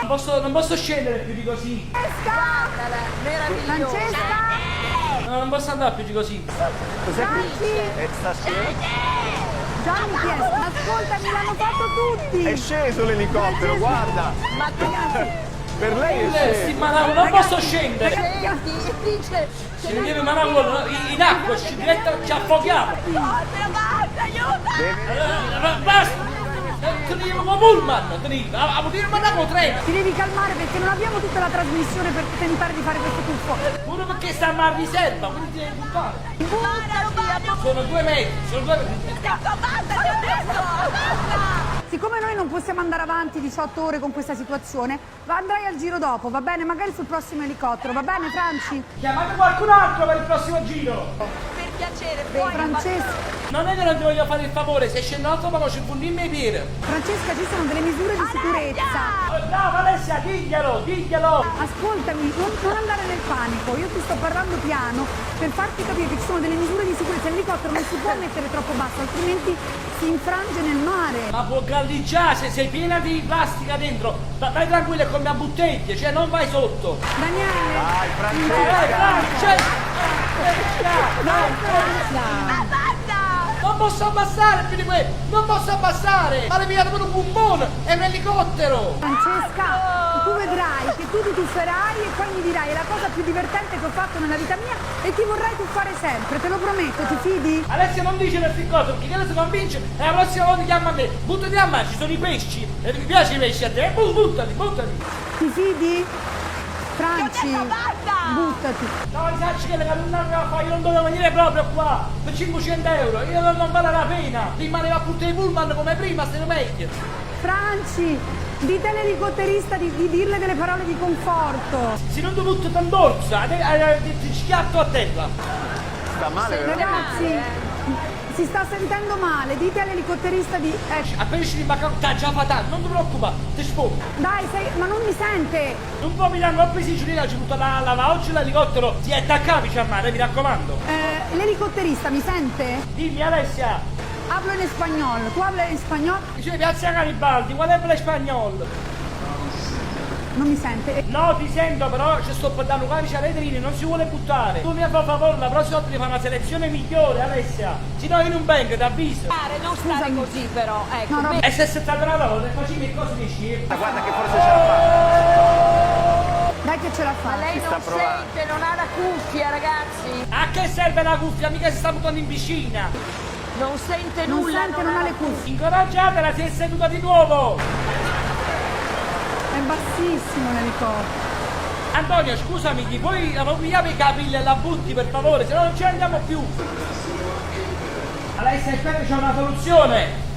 Non posso scendere più di così. Guardala, meravigliosa. Francesca! No, non posso andare più di così. Cos'è che sta Gianni chiesto, ascoltami, l'hanno fatto tutti! È sceso l'elicottero, guarda! Ma ragazzi, Per lei è Sì, sceso! Manavolo, non posso scendere. senti, dice... Se mi viene Manavolo in acqua, ci affoghiamo. Basta, aiuta! Basta! Teniamo come pullman, a poter mandare treno. Ti devi calmare perché non abbiamo tutta la trasmissione per tentare di fare questo tuffo. Pure perché stiamo a riserva, quindi ti devi buttare. Buttati, Sono 2 metri, sono 2 metri. basta, ti ho detto! Basta! Siccome noi non possiamo andare avanti 18 ore con questa situazione, andrai al giro dopo, va bene? Magari sul prossimo elicottero, va bene Franci? Chiamate qualcun altro per il prossimo giro. Per piacere, puoi Francesca, Non è che non ti voglio fare il favore, se scendo altro ma ci punirmi i piedi. Francesca, ci sono delle misure di sicurezza. Bravo Alessia, diglielo. Ascoltami, non andare nel panico, io ti sto parlando piano per farti capire che ci sono delle misure di sicurezza. L'elicottero non si può mettere troppo basso, altrimenti si infrange nel mare. Ma può galleggiare, se sei piena di plastica dentro. Vai tranquilla, è come a bottiglie, cioè non vai sotto. Daniele, Dai, Francesca! Non posso abbassare più di questo, non posso abbassare. Ma le pigliate per un bumbone, è un elicottero. Francesca, tu vedrai che tu ti tufferai e poi mi dirai è la cosa più divertente che ho fatto nella vita mia e ti vorrai tuffare sempre, te lo prometto, ti fidi? Alessia non dice queste cose perché se convince e la prossima volta chiama a me. Buttati a mare, ci sono i pesci. E mi piace i pesci a te, buttati. Ti fidi? Franci, buttati. No, sai che non aveva fatto, io non dovevo venire proprio qua per 500 euro, io non vale la pena. Rimaneva a tutti i pullman come prima, stiamo meglio. Franci, dite all'elicotterista di dirle delle parole di conforto. Se non ti butto t'andorza, ti schiatto a terra. Sta male, veramente? Ragazzi, si sta sentendo male, dite all'elicotterista di... Appena ci rimane già fatale, non ti preoccupare, ti sfogo. Dai, ma non mi sente. Un po' mi danno presi giurina, ci butto la oggi l'elicottero, ti attaccavi a mare, mi raccomando. L'elicotterista mi sente? Dimmi Alessia, Hablo en español. ¿Tú hablas en español? dice Piazza Garibaldi, qual è per spagnolo? Non mi sente. No, ti sento, però ci sto portando camicia a letrini, non si vuole buttare. Tu mi fai favore, la prossima volta ti fai una selezione migliore, Alessia. Se no io non vengo, ti avviso. Non stare così però, ecco. No, no. E se sei stata una volta, facevi che cosa dici? Guarda che forse ce la fa! Dai che ce la Ma fa. lei sta non provando. sente, non ha la cuffia, ragazzi. A che serve la cuffia? Mica si sta buttando in piscina. Non sente Non nulla, sente, non ha le cuffie. Incoraggiatela, si è seduta di nuovo. È bassissimo l'elicottero. Antonio, scusami, ti puoi pigliare i capelli e la butti per favore, se no non ci andiamo più. Alessia, aspetta, c'è una soluzione.